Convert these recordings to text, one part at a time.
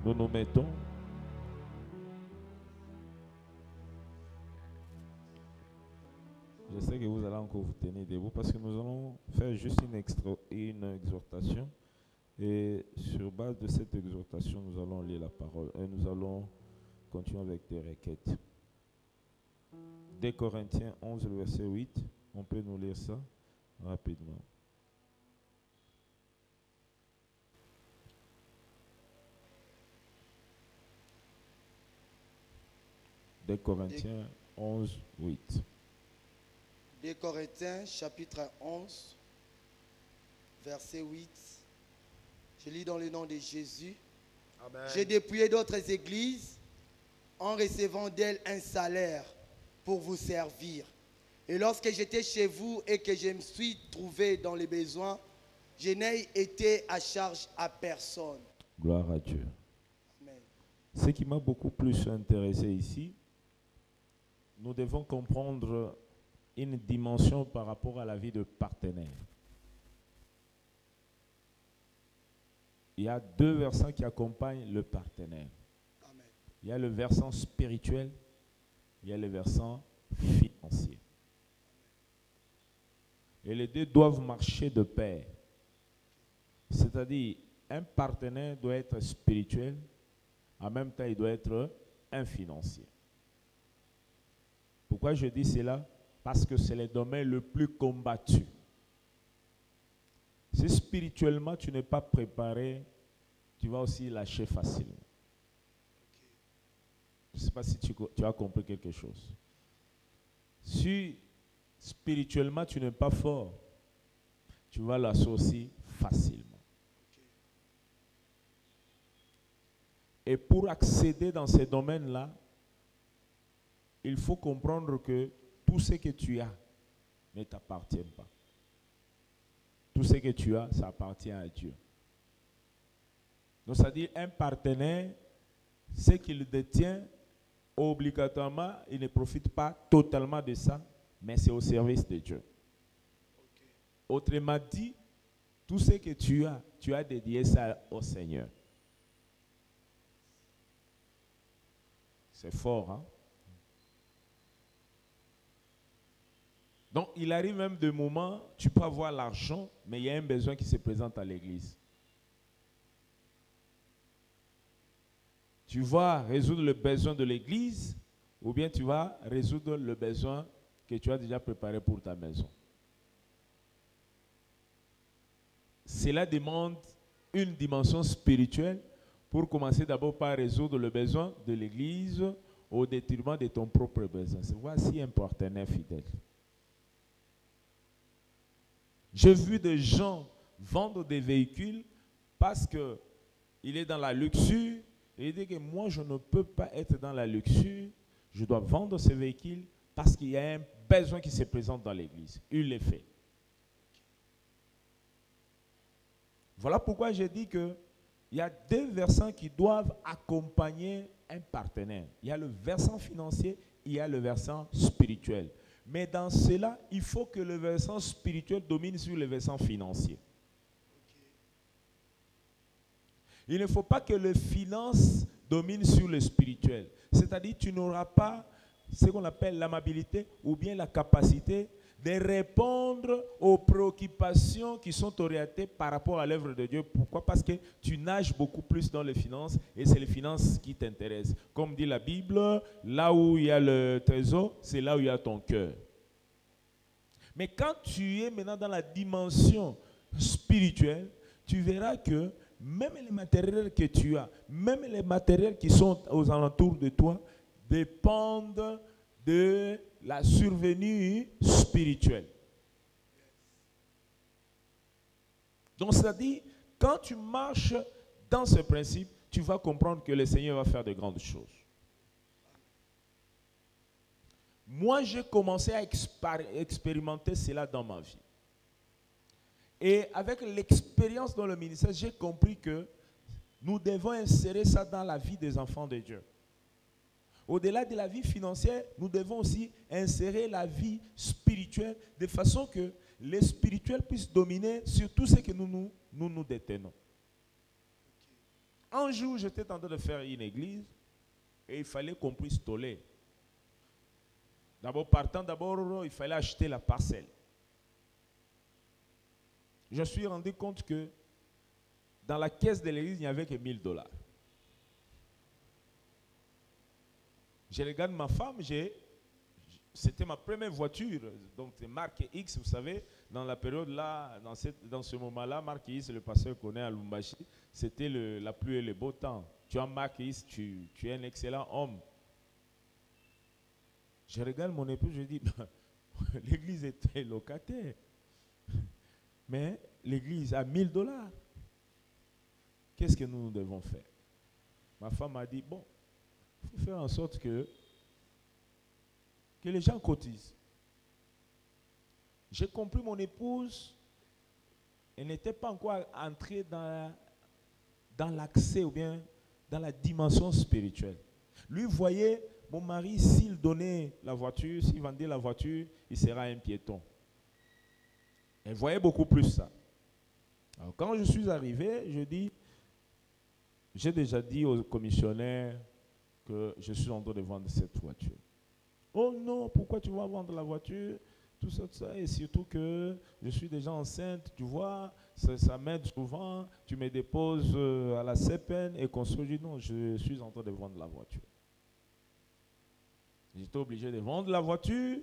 nous nous mettons. Je sais que vous allez encore vous tenir debout parce que nous allons faire juste une exhortation. Et sur base de cette exhortation, nous allons lire la parole. Et nous allons continuer avec des requêtes. 2 Corinthiens 11, le verset 8. On peut nous lire ça rapidement. « 2 Corinthiens 11, 8. 2 Corinthiens, chapitre 11, verset 8. Je lis dans le nom de Jésus. Amen. J'ai dépouillé d'autres églises en recevant d'elles un salaire pour vous servir. Et lorsque j'étais chez vous et que je me suis trouvé dans les besoins, je n'ai été à charge à personne. » Gloire à Dieu. Amen. Ce qui m'a beaucoup plus intéressé ici, nous devons comprendre une dimension par rapport à la vie de partenaire. Il y a deux versants qui accompagnent le partenaire. Amen. Il y a le versant spirituel, il y a le versant financier. Et les deux doivent marcher de pair. C'est-à-dire, un partenaire doit être spirituel, en même temps, il doit être un financier. Pourquoi je dis cela? Parce que c'est le domaine le plus combattu. Si spirituellement tu n'es pas préparé, tu vas aussi lâcher facilement. Je ne sais pas si tu as compris quelque chose. Si spirituellement tu n'es pas fort, tu vas lâcher aussi facilement. Et pour accéder dans ces domaines-là, il faut comprendre que tout ce que tu as ne t'appartient pas. Tout ce que tu as, ça appartient à Dieu. Donc, c'est-à-dire, un partenaire, ce qu'il détient, obligatoirement, il ne profite pas totalement de ça, mais c'est au service de Dieu. Okay. Autrement dit, tout ce que tu as dédié ça au Seigneur. C'est fort, hein? Donc, il arrive même des moments, tu peux avoir l'argent, mais il y a un besoin qui se présente à l'église. Tu vas résoudre le besoin de l'église, ou bien tu vas résoudre le besoin que tu as déjà préparé pour ta maison. Cela demande une dimension spirituelle pour commencer d'abord par résoudre le besoin de l'église au détriment de ton propre besoin. Voici un partenaire fidèle. J'ai vu des gens vendre des véhicules parce qu'il est dans la luxure. Et il dit que moi, je ne peux pas être dans la luxure. Je dois vendre ce véhicule parce qu'il y a un besoin qui se présente dans l'église. Il le fait. Voilà pourquoi j'ai dit qu'il y a deux versants qui doivent accompagner un partenaire. Il y a le versant financier, il y a le versant spirituel. Mais dans cela, il faut que le versant spirituel domine sur le versant financier. Il ne faut pas que les finances dominent sur le spirituel. C'est-à-dire que tu n'auras pas ce qu'on appelle l'amabilité ou bien la capacité de répondre aux préoccupations qui sont orientées par rapport à l'œuvre de Dieu. Pourquoi? Parce que tu nages beaucoup plus dans les finances et c'est les finances qui t'intéressent. Comme dit la Bible, là où il y a le trésor, c'est là où il y a ton cœur. Mais quand tu es maintenant dans la dimension spirituelle, tu verras que même les matériels que tu as, même les matériels qui sont aux alentours de toi, dépendent de la survenue spirituelle. Donc, c'est-à-dire, quand tu marches dans ce principe, tu vas comprendre que le Seigneur va faire de grandes choses. Moi, j'ai commencé à expérimenter cela dans ma vie. Et avec l'expérience dans le ministère, j'ai compris que nous devons insérer ça dans la vie des enfants de Dieu. Au-delà de la vie financière, nous devons aussi insérer la vie spirituelle de façon que le spirituel puisse dominer sur tout ce que nous détenons. Un jour, j'étais en train de faire une église et il fallait qu'on puisse toller. D'abord, il fallait acheter la parcelle. Je me suis rendu compte que dans la caisse de l'église, il n'y avait que $1000. Je regarde ma femme, c'était ma première voiture, donc c'est marque X, vous savez, dans la période là, dans ce moment-là, marque X, le pasteur connaît à Lumbashi, c'était la pluie et le beau temps. Tu as marque X, tu es un excellent homme. Je regarde mon épouse, je dis, l'église était locataire, mais l'église a $1000. Qu'est-ce que nous devons faire? Ma femme m'a dit, bon, il faut faire en sorte que les gens cotisent. J'ai compris mon épouse, elle n'était pas encore entrée dans l'accès ou bien dans la dimension spirituelle. Lui voyait, mon mari, s'il donnait la voiture, s'il vendait la voiture, il sera un piéton. Elle voyait beaucoup plus ça. Alors quand je suis arrivé, j'ai déjà dit au commissionnaire que je suis en train de vendre cette voiture. Oh non, pourquoi tu vas vendre la voiture? Tout ça, et surtout que je suis déjà enceinte, tu vois, ça m'aide souvent, tu me déposes à la CEPEN et qu'on se dit non, je suis en train de vendre la voiture. J'étais obligé de vendre la voiture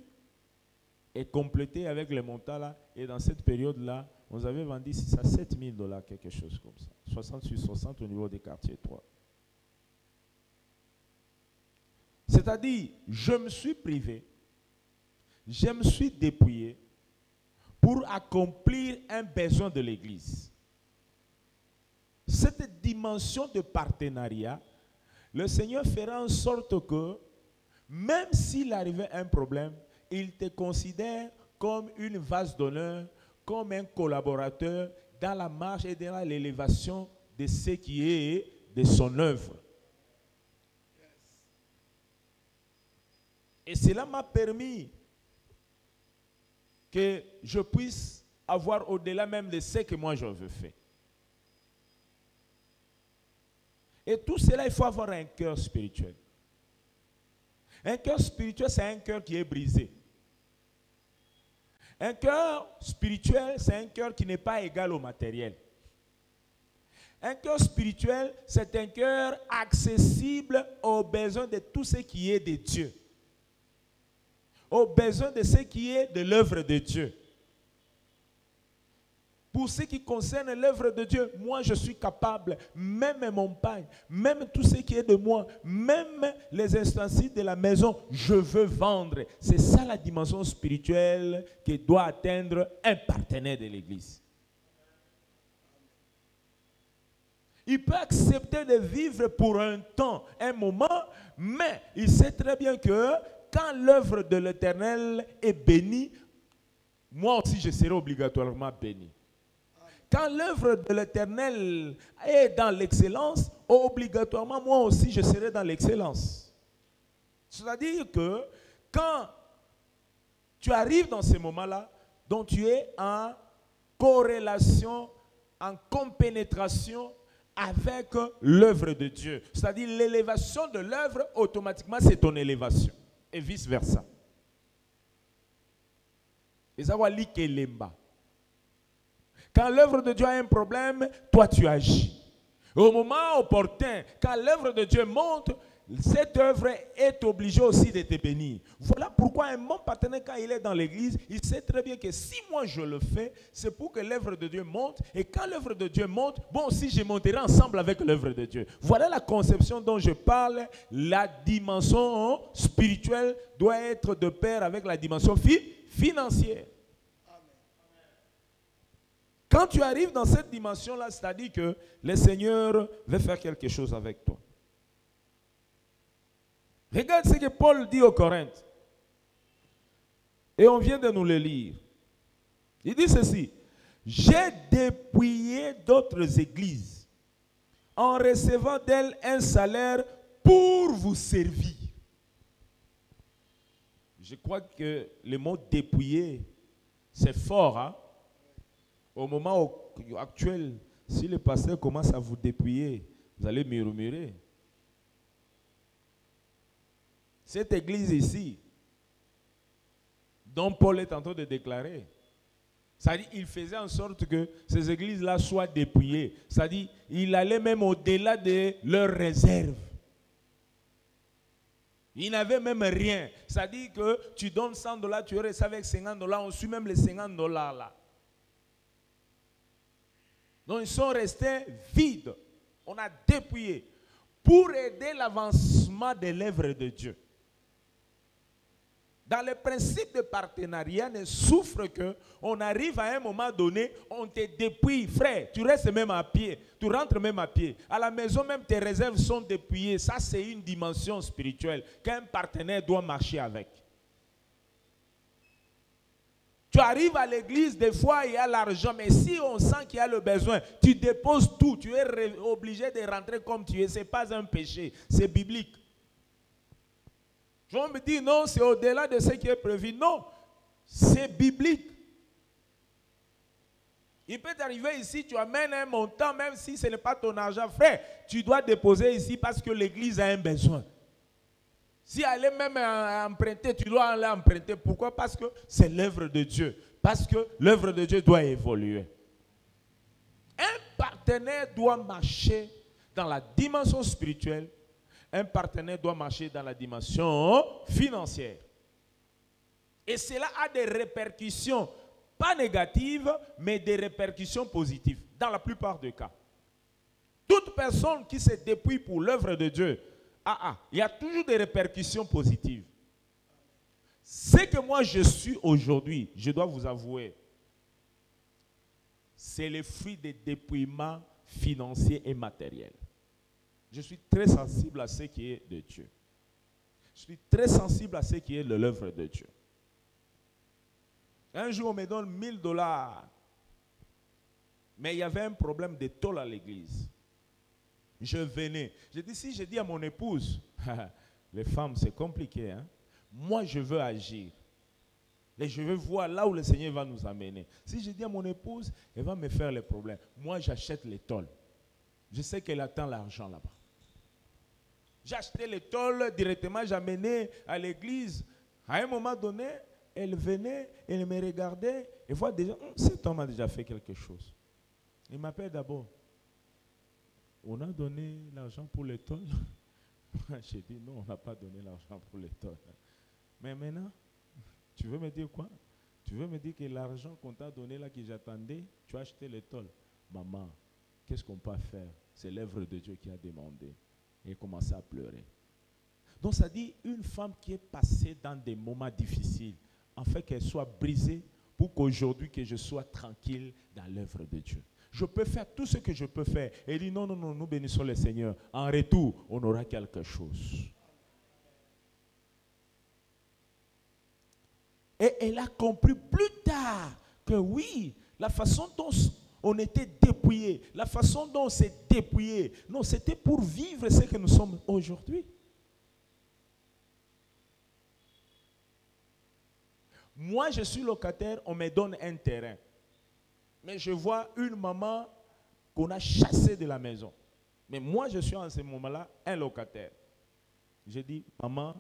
et compléter avec les montants là. Et dans cette période-là, on avait vendu ça à $7000, quelque chose comme ça. 60 sur 60 au niveau des quartiers 3. C'est-à-dire, je me suis privé, je me suis dépouillé pour accomplir un besoin de l'Église. Cette dimension de partenariat, le Seigneur fera en sorte que, même s'il arrivait un problème, il te considère comme une vase d'honneur, comme un collaborateur dans la marche et dans l'élévation de ce qui est de son œuvre. Et cela m'a permis que je puisse avoir au-delà même de ce que moi je veux faire. Et tout cela, il faut avoir un cœur spirituel. Un cœur spirituel, c'est un cœur qui est brisé. Un cœur spirituel, c'est un cœur qui n'est pas égal au matériel. Un cœur spirituel, c'est un cœur accessible aux besoins de tout ce qui est de Dieu. Aux besoins de ce qui est de l'œuvre de Dieu. Pour ce qui concerne l'œuvre de Dieu, moi je suis capable, même mes montagnes, même tout ce qui est de moi, même les ustensiles de la maison, je veux vendre. C'est ça la dimension spirituelle que doit atteindre un partenaire de l'Église. Il peut accepter de vivre pour un temps, un moment, mais il sait très bien que quand l'œuvre de l'Éternel est bénie, moi aussi je serai obligatoirement béni. Quand l'œuvre de l'Éternel est dans l'excellence, obligatoirement moi aussi je serai dans l'excellence. C'est-à-dire que quand tu arrives dans ce moment-là, dont tu es en corrélation, en compénétration avec l'œuvre de Dieu. C'est-à-dire l'élévation de l'œuvre, automatiquement c'est ton élévation. Et vice-versa. Et ça va liker l'emba. Quand l'œuvre de Dieu a un problème, toi tu agis. Au moment opportun, quand l'œuvre de Dieu monte, cette œuvre est obligée aussi de te bénir. Voilà pourquoi un bon partenaire, quand il est dans l'église, il sait très bien que si moi je le fais, c'est pour que l'œuvre de Dieu monte. Et quand l'œuvre de Dieu monte, bon, si je monterai ensemble avec l'œuvre de Dieu. Voilà la conception dont je parle. La dimension spirituelle doit être de pair avec la dimension financière. Quand tu arrives dans cette dimension-là, c'est-à-dire que le Seigneur veut faire quelque chose avec toi. Regarde ce que Paul dit aux Corinthes. Et on vient de nous le lire. Il dit ceci. J'ai dépouillé d'autres églises en recevant d'elles un salaire pour vous servir. Je crois que le mot dépouiller, c'est fort, hein? Au moment actuel, si le pasteur commence à vous dépouiller, Vous allez murmurer. Cette église ici, dont Paul est en train de déclarer, c'est-à-dire il faisait en sorte que ces églises-là soient dépouillées. C'est-à-dire il allait même au-delà de leurs réserves. Il n'avait même rien. C'est-à-dire que tu donnes $100, tu restes avec $50, on suit même les $50 là. Donc ils sont restés vides. On a dépouillé pour aider l'avancement de l'œuvre de Dieu. Dans le principe de partenariat, ne souffre que on arrive à un moment donné, on te dépouille, frère, tu restes même à pied, tu rentres même à pied. À la maison, même tes réserves sont dépouillées. Ça, c'est une dimension spirituelle qu'un partenaire doit marcher avec. Tu arrives à l'église, des fois, il y a l'argent, mais si on sent qu'il y a le besoin, tu déposes tout, tu es obligé de rentrer comme tu es. Ce n'est pas un péché, c'est biblique. On me dit non, c'est au-delà de ce qui est prévu. Non, c'est biblique. Il peut t'arriver ici, tu amènes un montant, même si ce n'est pas ton argent, frère, tu dois déposer ici parce que l'église a un besoin. Si elle est même empruntée, tu dois aller emprunter. Pourquoi? Parce que c'est l'œuvre de Dieu. Parce que l'œuvre de Dieu doit évoluer. Un partenaire doit marcher dans la dimension spirituelle. Un partenaire doit marcher dans la dimension financière. Et cela a des répercussions, pas négatives, mais des répercussions positives, dans la plupart des cas. Toute personne qui se dépouille pour l'œuvre de Dieu, il y a toujours des répercussions positives. Ce que moi je suis aujourd'hui, je dois vous avouer, c'est le fruit des dépouillements financiers et matériels. Je suis très sensible à ce qui est de Dieu. Je suis très sensible à ce qui est de l'œuvre de Dieu. Un jour, on me donne $1000. Mais il y avait un problème de tôle à l'église. Je venais. Je dis, si je dis à mon épouse, les femmes, c'est compliqué, hein? Moi, je veux agir. Et je veux voir là où le Seigneur va nous amener. Si je dis à mon épouse, elle va me faire les problèmes. Moi, j'achète les tôles. Je sais qu'elle attend l'argent là-bas. J'achetais les tôles directement, j'amenais à l'église. À un moment donné, elle venait, elle me regardait et voit déjà, cet homme a déjà fait quelque chose. Il m'appelle d'abord. On a donné l'argent pour les tôles. J'ai dit non, on n'a pas donné l'argent pour les tôles. Mais maintenant, tu veux me dire quoi? Tu veux me dire que l'argent qu'on t'a donné là, que j'attendais, tu as acheté les tôles. Maman, qu'est-ce qu'on peut faire? C'est l'œuvre de Dieu qui a demandé. Et elle commençait à pleurer. Donc ça dit une femme qui est passée dans des moments difficiles, en fait qu'elle soit brisée pour qu'aujourd'hui que je sois tranquille dans l'œuvre de Dieu. Je peux faire tout ce que je peux faire. Et elle dit non, non, non, nous bénissons le Seigneur. En retour, on aura quelque chose. Et elle a compris plus tard que oui, la façon dont on était dépouillé, la façon dont on s'est dépouillé, non, c'était pour vivre ce que nous sommes aujourd'hui. Moi, je suis locataire, on me donne un terrain. Mais je vois une maman qu'on a chassée de la maison. Mais moi, je suis en ce moment-là un locataire. J'ai dit, maman,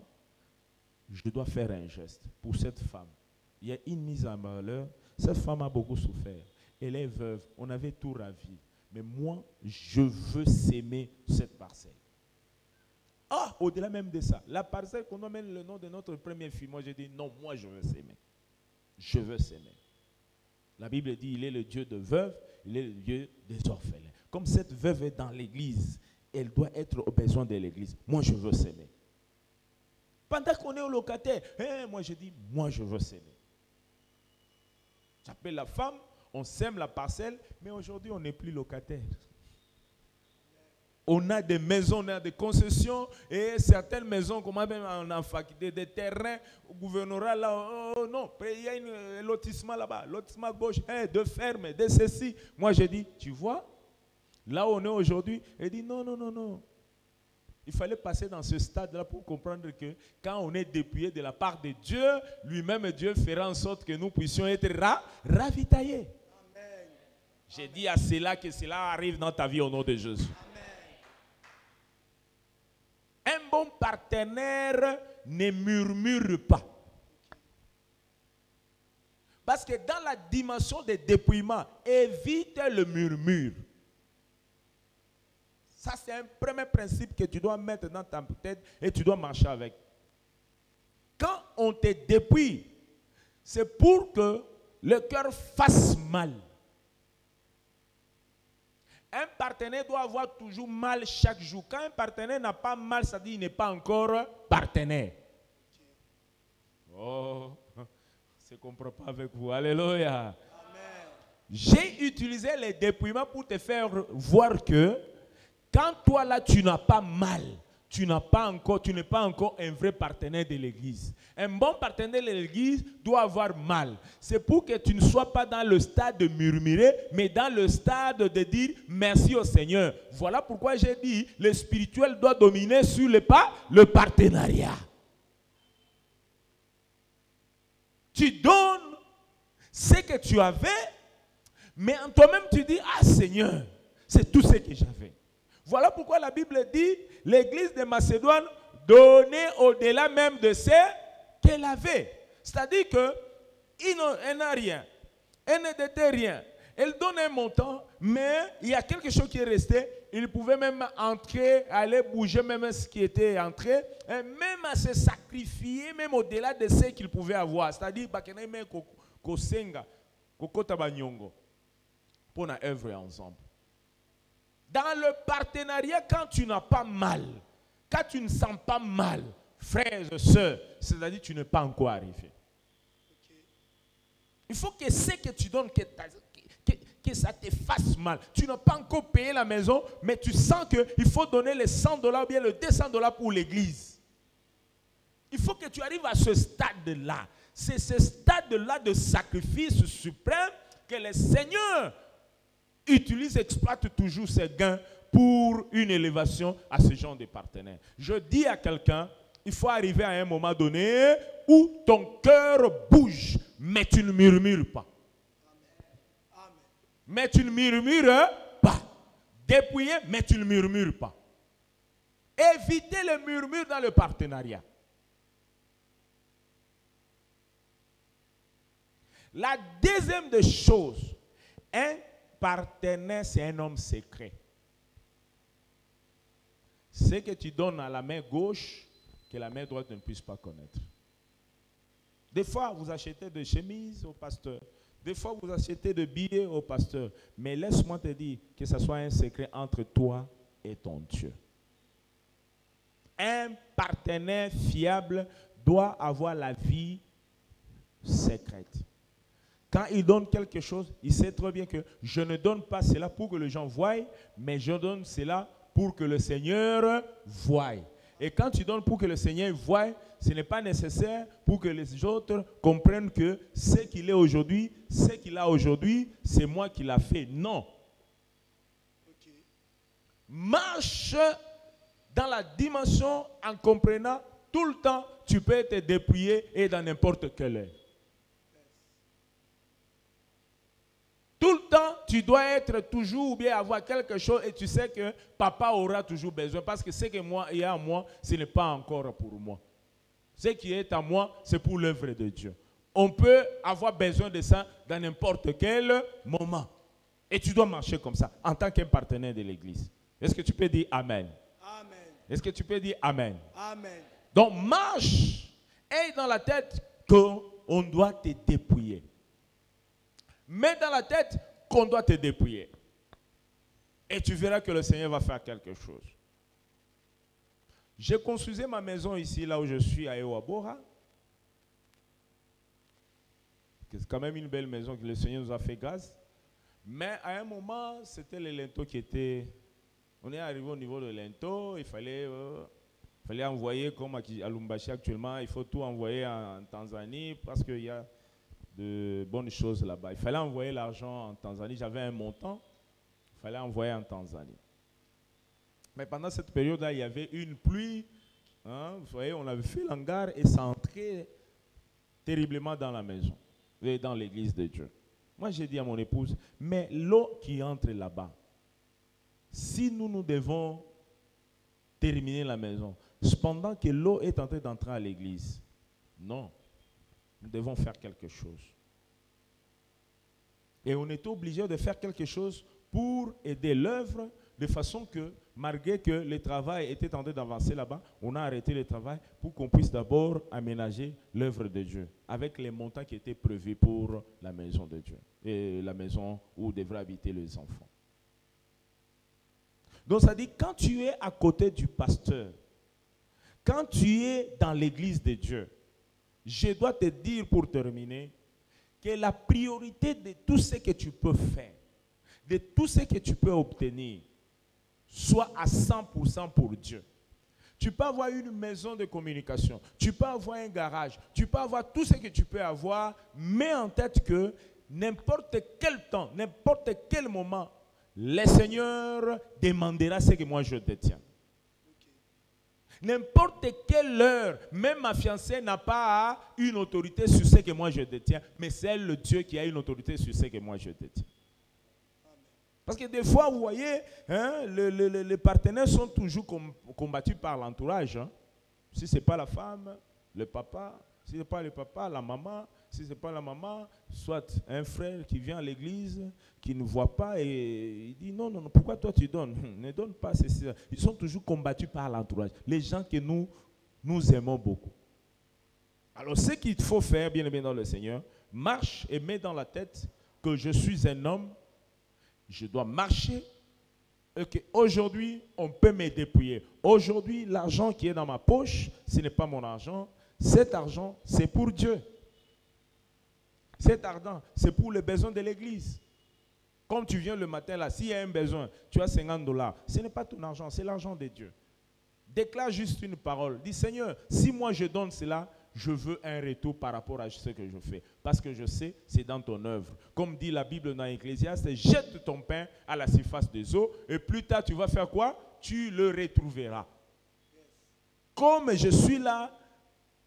je dois faire un geste pour cette femme. Il y a une mise en valeur. Cette femme a beaucoup souffert. Elle est veuve. On avait tout ravi. Mais moi, je veux s'aimer cette parcelle. Au-delà même de ça, la parcelle qu'on amène le nom de notre première fille, moi j'ai dit, non, moi je veux s'aimer. Je veux s'aimer. La Bible dit, il est le Dieu de veuves, il est le Dieu des orphelins. Comme cette veuve est dans l'église, elle doit être au besoin de l'église. Moi, je veux s'aimer. Pendant qu'on est au locataire, moi, je dis, moi, je veux s'aimer. J'appelle la femme, on sème la parcelle, mais aujourd'hui, on n'est plus locataire. On a des maisons, on a des concessions, et certaines maisons, comme on a faculté des terrains, au gouvernorat, là, non, il y a un lotissement là-bas, lotissement gauche, de ferme, de ceci. Moi, j'ai dit, tu vois, là où on est aujourd'hui, elle dit, non, non, non, non. Il fallait passer dans ce stade-là pour comprendre que quand on est dépouillé de la part de Dieu, lui-même, Dieu fera en sorte que nous puissions être ravitaillés. J'ai dit à cela que cela arrive dans ta vie au nom de Jésus. Un bon partenaire ne murmure pas. Parce que dans la dimension des dépouillements, évite le murmure. Ça, c'est un premier principe que tu dois mettre dans ta tête et tu dois marcher avec. Quand on te dépouille, c'est pour que le cœur fasse mal. Un partenaire doit avoir toujours mal chaque jour. Quand un partenaire n'a pas mal, ça dit qu'il n'est pas encore partenaire. Oh, je ne comprends pas avec vous. Alléluia. J'ai utilisé les dépouillements pour te faire voir que quand toi là tu n'as pas mal, tu n'es pas encore un vrai partenaire de l'église. Un bon partenaire de l'église doit avoir mal. C'est pour que tu ne sois pas dans le stade de murmurer, mais dans le stade de dire merci au Seigneur. Voilà pourquoi j'ai dit le spirituel doit dominer sur le partenariat. Tu donnes ce que tu avais, mais en toi-même tu dis ah Seigneur, c'est tout ce que j'avais. Voilà pourquoi la Bible dit, l'église de Macédoine donnait au-delà même de ce qu'elle avait. C'est-à-dire qu'elle n'a rien, elle ne détient rien. Elle donne un montant, mais il y a quelque chose qui est resté. Il pouvait même entrer, aller bouger même ce qui était entré, et même à se sacrifier, même au-delà de ce qu'il pouvait avoir. C'est-à-dire qu'il y a kosenga, kokota banyongo, pour na œuvre ensemble. Dans le partenariat, quand tu n'as pas mal, quand tu ne sens pas mal, frères et sœurs, c'est-à-dire que tu n'es pas encore arrivé. Okay. Il faut que ce que tu donnes, que ça te fasse mal. Tu n'as pas encore payé la maison, mais tu sens qu'il faut donner les $100 ou bien les $200 pour l'église. Il faut que tu arrives à ce stade-là. C'est ce stade-là de sacrifice suprême que le Seigneur exploite toujours ses gains pour une élévation à ce genre de partenaire. Je dis à quelqu'un, il faut arriver à un moment donné où ton cœur bouge, mais tu ne murmures pas. Amen. Mais tu ne murmures pas. Dépouillé, mais tu ne murmures pas. Évitez le murmure dans le partenariat. La deuxième des choses, un partenaire, c'est un homme secret. Ce que tu donnes à la main gauche, que la main droite ne puisse pas connaître. Des fois, vous achetez des chemises au pasteur. Des fois, vous achetez des billets au pasteur. Mais laisse-moi te dire que ce soit un secret entre toi et ton Dieu. Un partenaire fiable doit avoir la vie secrète. Quand il donne quelque chose, il sait très bien que je ne donne pas cela pour que les gens voient, mais je donne cela pour que le Seigneur voie. Et quand tu donnes pour que le Seigneur voie, ce n'est pas nécessaire pour que les autres comprennent que ce qu'il est aujourd'hui, ce qu'il a aujourd'hui, c'est moi qui l'ai fait. Non. Okay. Marche dans la dimension en comprenant tout le temps, tu peux te dépouiller et dans n'importe quelle heure. Tout le temps, tu dois être toujours ou bien avoir quelque chose et tu sais que papa aura toujours besoin parce que ce que moi il y a en moi, ce n'est pas encore pour moi. Ce qui est à moi, c'est pour l'œuvre de Dieu. On peut avoir besoin de ça dans n'importe quel moment. Et tu dois marcher comme ça en tant qu'un partenaire de l'église. Est-ce que tu peux dire Amen? Amen. Est-ce que tu peux dire Amen? Amen. Donc marche et dans la tête qu'on doit te dépouiller. Mets dans la tête qu'on doit te dépouiller. Et tu verras que le Seigneur va faire quelque chose. J'ai construit ma maison ici, là où je suis, à Ewabora. C'est quand même une belle maison que le Seigneur nous a fait grâce. Mais à un moment, c'était les linteaux qui étaient... On est arrivé au niveau de linteaux, il fallait envoyer, comme à Lumbashi actuellement, il faut tout envoyer en Tanzanie parce qu'il y a de bonnes choses là-bas. Il fallait envoyer l'argent en Tanzanie. J'avais un montant, il fallait envoyer en Tanzanie. Mais pendant cette période-là, il y avait une pluie. Hein, vous voyez, on avait fait l'hangar et ça entrait terriblement dans la maison, et dans l'église de Dieu. Moi, j'ai dit à mon épouse, mais l'eau qui entre là-bas, si nous devons terminer la maison. Cependant que l'eau est en train d'entrer à l'église. Non. Nous devons faire quelque chose. Et on est obligé de faire quelque chose pour aider l'œuvre, de façon que, malgré que le travail était en train d'avancer là-bas, on a arrêté le travail pour qu'on puisse d'abord aménager l'œuvre de Dieu, avec les montants qui étaient prévus pour la maison de Dieu, et la maison où devraient habiter les enfants. Donc ça dit, quand tu es à côté du pasteur, quand tu es dans l'église de Dieu, je dois te dire pour terminer, que la priorité de tout ce que tu peux faire, de tout ce que tu peux obtenir, soit à 100% pour Dieu. Tu peux avoir une maison de communication, tu peux avoir un garage, tu peux avoir tout ce que tu peux avoir, mais en tête que n'importe quel temps, n'importe quel moment, le Seigneur demandera ce que moi je détiens. N'importe quelle heure, même ma fiancée n'a pas une autorité sur ce que moi je détiens, mais c'est le Dieu qui a une autorité sur ce que moi je détiens. Parce que des fois, vous voyez, hein, les partenaires sont toujours combattus par l'entourage. Hein. Si ce n'est pas la femme, le papa, si ce n'est pas le papa, la maman, si ce n'est pas la maman, soit un frère qui vient à l'église, qui ne voit pas et il dit non, non, non, pourquoi toi tu donnes? Ne donne pas, c'est ça. Ils sont toujours combattus par l'entourage. Les gens que nous aimons beaucoup. Alors ce qu'il faut faire, bien aimé dans le Seigneur, marche et mets dans la tête que je suis un homme, je dois marcher et qu'aujourd'hui, on peut me dépouiller. Aujourd'hui, l'argent qui est dans ma poche, ce n'est pas mon argent. Cet argent, c'est pour Dieu. Cet argent, c'est pour les besoins de l'église. Comme tu viens le matin là, s'il y a un besoin, tu as $50. Ce n'est pas ton argent, c'est l'argent de Dieu. Déclare juste une parole. Dis Seigneur, si moi je donne cela, je veux un retour par rapport à ce que je fais. Parce que je sais, c'est dans ton œuvre. Comme dit la Bible dans Ecclésiaste, jette ton pain à la surface des eaux et plus tard tu vas faire quoi? Tu le retrouveras. Comme je suis là,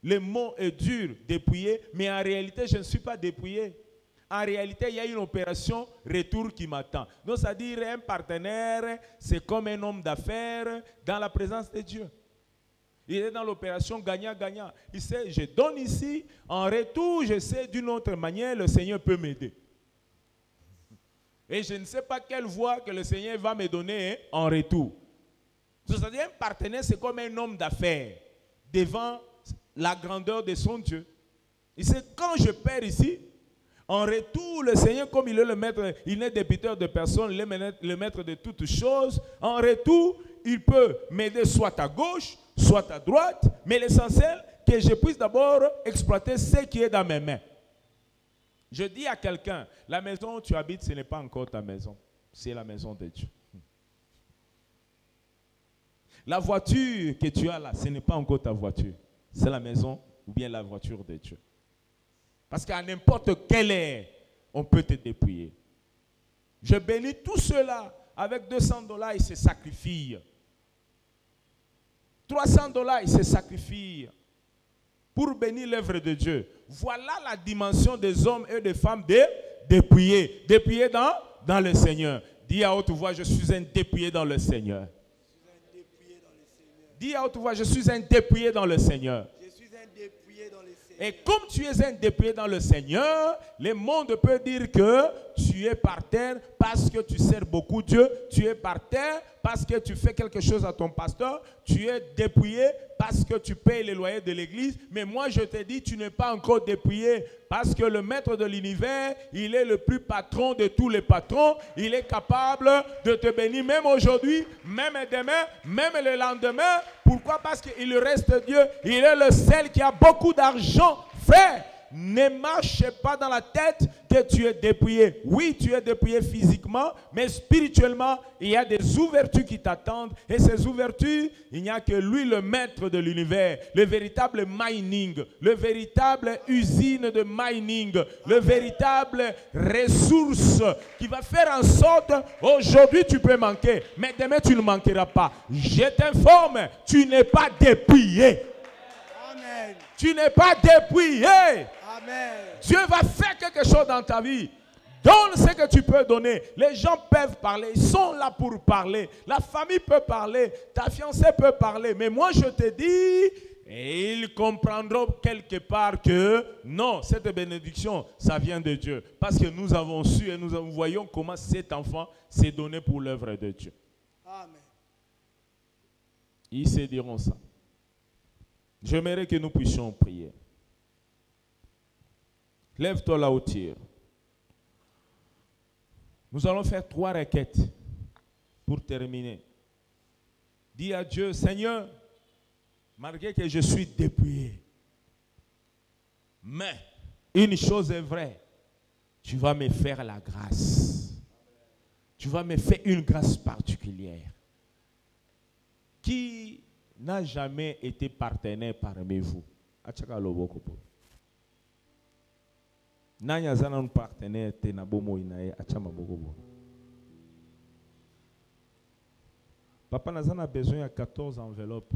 le mot est dur, dépouillé, mais en réalité, je ne suis pas dépouillé. En réalité, il y a une opération retour qui m'attend. Donc, c'est-à-dire un partenaire, c'est comme un homme d'affaires dans la présence de Dieu. Il est dans l'opération gagnant-gagnant. Il sait, je donne ici, en retour, je sais d'une autre manière, le Seigneur peut m'aider. Et je ne sais pas quelle voie que le Seigneur va me donner en retour. C'est-à-dire un partenaire, c'est comme un homme d'affaires devant la grandeur de son Dieu. Il sait, quand je perds ici, en retour, le Seigneur, comme il est le maître, il n'est débiteur de personne, il est le maître de toutes choses. En retour, il peut m'aider soit à gauche, soit à droite, mais l'essentiel, que je puisse d'abord exploiter ce qui est dans mes mains. Je dis à quelqu'un, la maison où tu habites, ce n'est pas encore ta maison, c'est la maison de Dieu. La voiture que tu as là, ce n'est pas encore ta voiture, c'est la maison ou bien la voiture de Dieu. Parce qu'à n'importe quelle heure, on peut te dépouiller. Je bénis tous ceux-là, avec $200, ils se sacrifient. $300, ils se sacrifient pour bénir l'œuvre de Dieu. Voilà la dimension des hommes et des femmes dépouillés. Dépouillés dans le Seigneur. Dis à haute voix, je suis un dépouillé dans le Seigneur. Dis à haute voix, je suis un dépouillé dans le Seigneur. Et comme tu es un dépouillé dans le Seigneur, le monde peut dire que tu es par terre parce que tu sers beaucoup Dieu. Tu es par terre parce que tu fais quelque chose à ton pasteur. Tu es dépouillé parce que tu payes les loyers de l'église. Mais moi, je te dis, tu n'es pas encore dépouillé parce que le maître de l'univers, il est le plus patron de tous les patrons. Il est capable de te bénir même aujourd'hui, même demain, même le lendemain. Pourquoi? Parce qu'il reste Dieu. Il est le seul qui a beaucoup d'argent. Frère, ne marche pas dans la tête que tu es dépouillé. Oui, tu es dépouillé physiquement, mais spirituellement, il y a des ouvertures qui t'attendent. Et ces ouvertures, il n'y a que lui, le maître de l'univers, le véritable mining, le véritable usine de mining, le véritable ressource qui va faire en sorte, aujourd'hui tu peux manquer, mais demain tu ne manqueras pas. Je t'informe, tu n'es pas dépouillé. Amen. Tu n'es pas dépouillé. Amen. Dieu va faire quelque chose dans ta vie. Donne ce que tu peux donner. Les gens peuvent parler. Ils sont là pour parler. La famille peut parler. Ta fiancée peut parler. Mais moi, je te dis, et ils comprendront quelque part que non, cette bénédiction, ça vient de Dieu. Parce que nous avons su et nous voyons comment cet enfant s'est donné pour l'œuvre de Dieu. Amen. Ils se diront ça. J'aimerais que nous puissions prier. Lève-toi là où tu es. Nous allons faire 3 requêtes pour terminer. Dis à Dieu, Seigneur, malgré que je suis dépouillé, mais une chose est vraie, tu vas me faire la grâce. Tu vas me faire une grâce particulière. Qui n'a jamais été partenaire parmi vous? Nanya zana un partenaire te na bomo inae achama bogobo. Papa Nazana a besoin de 14 enveloppes.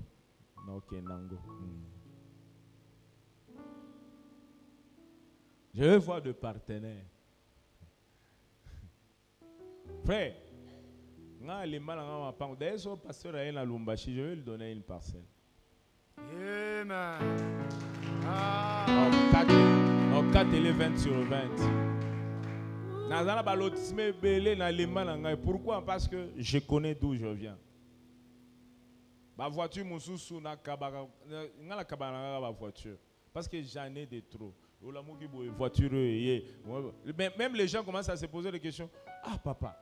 Ok, nango. Je vais voir de partenaires. Frère, d'ailleurs, son pasteur a un Lumbashi, je vais lui donner une parcelle. Amen. En 4 et 20 sur 20. Pourquoi? Parce que je connais d'où je viens. Ma voiture, voiture. Parce que j'en ai de trop. Même les gens commencent à se poser des questions. Ah papa,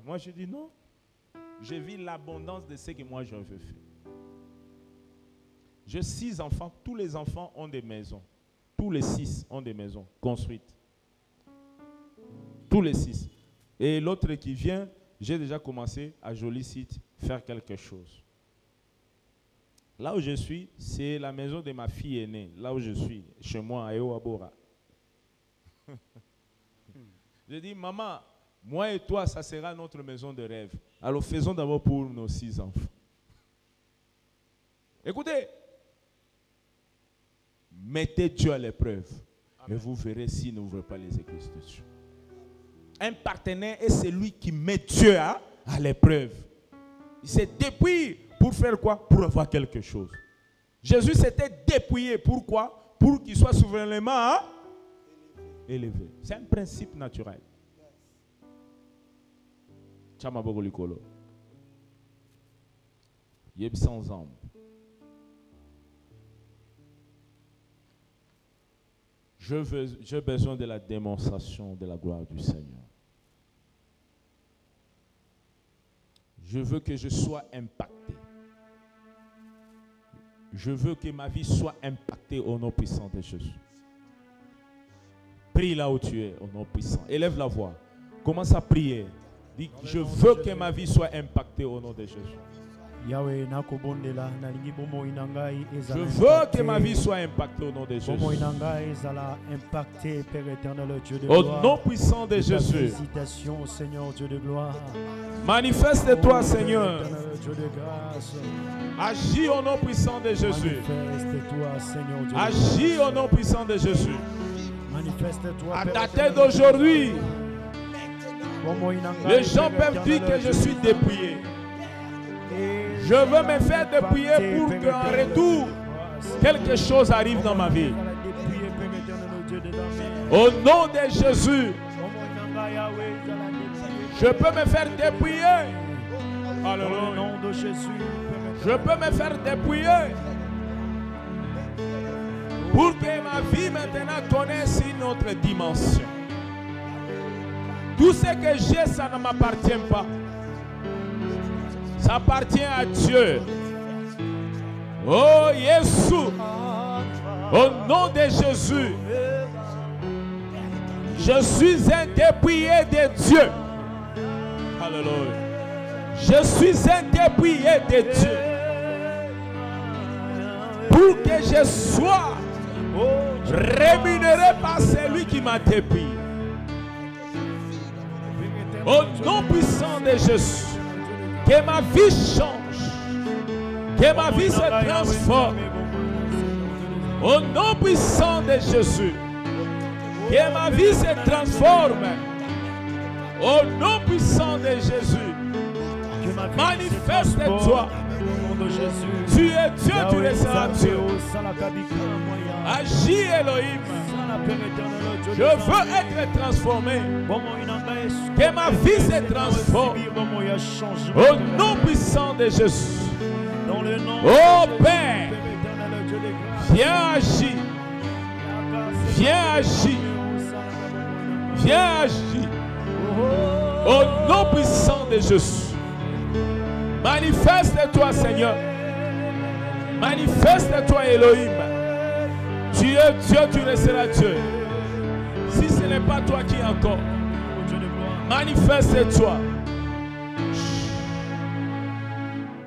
moi je dis non. Je vis l'abondance de ce que moi je veux faire. J'ai 6 enfants. Tous les enfants ont des maisons. Tous les 6 ont des maisons construites. Tous les 6. Et l'autre qui vient, j'ai déjà commencé à Joli Site faire quelque chose. Là où je suis, c'est la maison de ma fille aînée. Là où je suis, chez moi, à Eoabora. Je dis, maman, moi et toi, ça sera notre maison de rêve. Alors faisons d'abord pour nos 6 enfants. Écoutez, mettez Dieu à l'épreuve. Et vous verrez s'il n'ouvre pas les églises de Dieu. Un partenaire est celui qui met Dieu à l'épreuve. Il s'est dépouillé pour faire quoi? Pour avoir quelque chose. Jésus s'était dépouillé. Pourquoi? Pour qu'il soit souverainement élevé. C'est un principe naturel. Chamabogolikolo. Yeb sans âme. J'ai besoin de la démonstration de la gloire du Seigneur. Je veux que je sois impacté. Je veux que ma vie soit impactée au nom puissant de Jésus. Prie là où tu es, au nom puissant. Élève la voix. Commence à prier. Dis, je veux que ma vie soit impactée au nom de Jésus. Je veux que ma vie soit impactée au nom de Jésus. Au nom puissant de Jésus. Manifeste-toi, Seigneur. Agis au nom puissant de Jésus. Agis au nom puissant de Jésus. À dater d'aujourd'hui, les gens peuvent dire que je suis dépouillé. Je veux me faire dépouiller pour qu'en retour, quelque chose arrive dans ma vie. Au nom de Jésus, je peux me faire dépouiller. Alléluia. Je peux me faire dépouiller pour que ma vie maintenant connaisse une autre dimension. Tout ce que j'ai, ça ne m'appartient pas. Ça appartient à Dieu. Oh Jésus, au nom de Jésus, je suis un dépouillé de Dieu. Alléluia. Je suis un dépouillé de Dieu. Pour que je sois rémunéré par celui qui m'a dépouillé. Au nom puissant de Jésus. Que ma vie change. Que ma vie se transforme. Au nom puissant de Jésus. Que ma vie se transforme. Au nom puissant de Jésus. Que ma vie Manifeste-toi. se transforme au nom de Jésus. Tu es Dieu, tu Yahweh, resteras Dieu. Zambéo, Salakabika, Moya. Agis Elohim. Sana, Père éternel, Dieu Je des veux anges. être transformé. Bomo inanga Yesu. Que ma vie se transforme. Bomo ya changement. Au nom puissant de Jésus. Dans le nom Oh de Jésus, Père, éternel, Dieu des grâces. viens agir. Viens agir. Viens agir. Au nom puissant de Jésus. Manifeste-toi, Seigneur. Manifeste-toi, Elohim. Tu es Dieu, tu resteras Dieu. Si ce n'est pas toi qui es encore, manifeste-toi.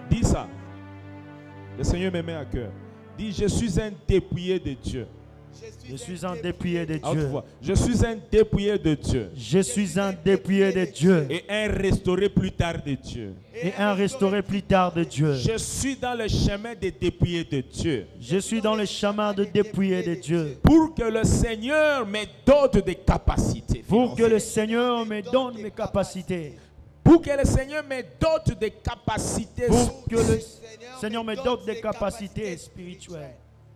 Dis ça. Le Seigneur me met à cœur. Dis, je suis un dépouillé de Dieu. Je suis un dépouillé de À haute Dieu. voix. Je suis un dépouillé de Dieu. Je suis un dépouillé de Dieu. Et un restauré plus tard de Dieu. Et un restauré plus tard de Dieu. Je suis dans le chemin des dépouillés de Dieu. Je suis dans le chemin de dépouillé de Dieu. Pour que le Seigneur me dote des capacités. Pour que le Seigneur me donne mes capacités. Pour que le Seigneur me dote des capacités. Pour que le Seigneur me donne des capacités spirituelles.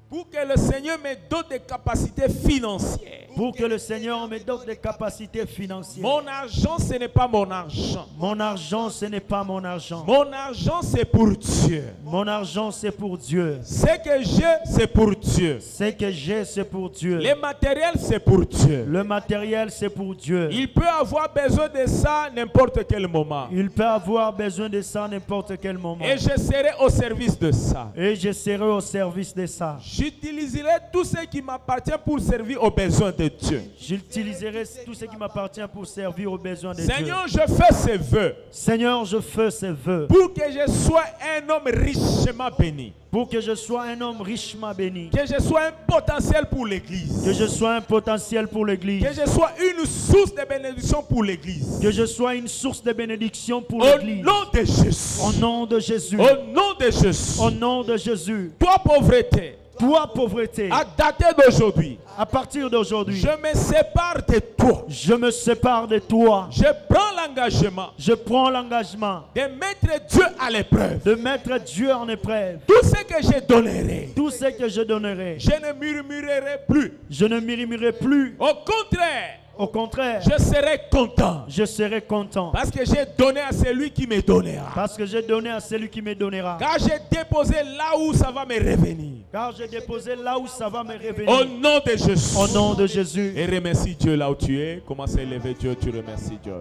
Pour que le Seigneur me dote des capacités financières. Pour que le Seigneur me donne des capacités financières. Mon argent, ce n'est pas mon argent. Mon argent, ce n'est pas mon argent. Mon argent, c'est pour Dieu. Mon argent, c'est pour Dieu. Ce que j'ai, c'est pour Dieu. Ce que j'ai, c'est pour Dieu. Les matériels, c'est pour Dieu. Le matériel, c'est pour Dieu. Il peut avoir besoin de ça n'importe quel moment. Il peut avoir besoin de ça à n'importe quel moment. Et je serai au service de ça. Et je serai au service de ça. J'utiliserai tout ce qui m'appartient pour servir aux besoins de Dieu. J'utiliserai tout ce qui m'appartient pour servir aux besoins de Seigneur, je fais ces vœux Dieu. Seigneur, je fais ces vœux pour que je sois un homme richement béni. pour que je sois un homme richement béni. Que je sois un potentiel pour l'Église. Que je sois un potentiel pour l'Église. Que je sois une source de bénédiction pour l'Église. Que je sois une source de bénédiction pour Au l'Église. nom de Jésus. Au nom de Jésus. Au nom de Jésus. Au nom de Jésus. Toi, pauvreté, Toi, pauvreté, à dater d'aujourd'hui, à partir d'aujourd'hui, je me sépare de toi. je me sépare de toi. Je prends l'engagement Je prends l'engagement de mettre Dieu à l'épreuve. de mettre Dieu en épreuve. Tout ce que je donnerai, Tout ce que je donnerai, je ne murmurerai plus. je ne murmurerai plus. Au contraire, Au contraire, je serai content. je serai content. Parce que j'ai donné à celui qui me donnera. Parce que j'ai donné à celui qui me donnera. Car j'ai déposé là où ça va me revenir. Car j'ai déposé là où ça va me Au revenir. nom de Jésus. Au nom de Jésus. Et remercie Dieu là où tu es. Commence à élever Dieu, tu remercies Dieu.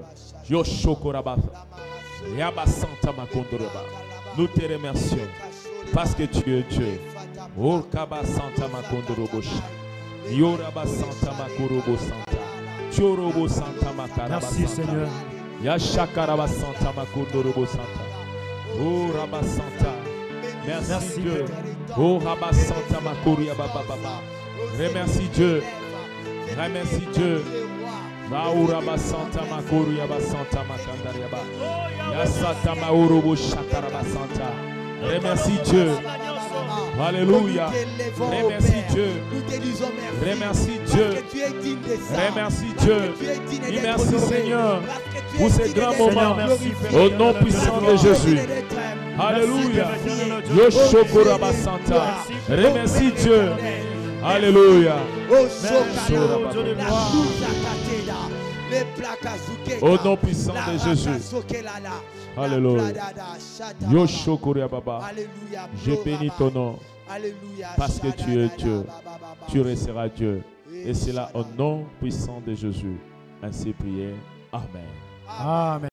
Yo shokoraba. Yaba santa makondoroba. Nous te remercions parce que tu es Dieu. Oh kaba santa makondorobo. Yoraba santa makorobo santa. Chorobo santa makaraba Merci santa. Seigneur. Yashakaraba santa makondorobo santa. Oh raba santa. Merci Dieu. Oh raba santa makoria baba baba. Remercie Dieu. Remercie Dieu. Mauraba santa makoria ba santa makandaria ba. Yasata maurobo shakaraba santa. Remercie Dieu. Alléluia. Remercie Dieu. Nous te disons merci. Remercie Dieu. Parce que tu es digne de ça. Remercie Dieu. Parce que tu es digne Et d'être merci honoré. Seigneur Parce que tu es pour ces digne grands d'être moments. merci, glorifié. Au nom puissant de Jésus. Alléluia. Yoshokoraba Santa. Remercie Dieu. Alléluia. Au nom puissant de Jésus. Alléluia. Yoshokoraba Baba. Alléluia. Je bénis ton nom Alléluia. parce que tu es Dieu. Tu resteras Dieu. Et c'est là au nom puissant de Jésus. Ainsi prié. Amen. Amen.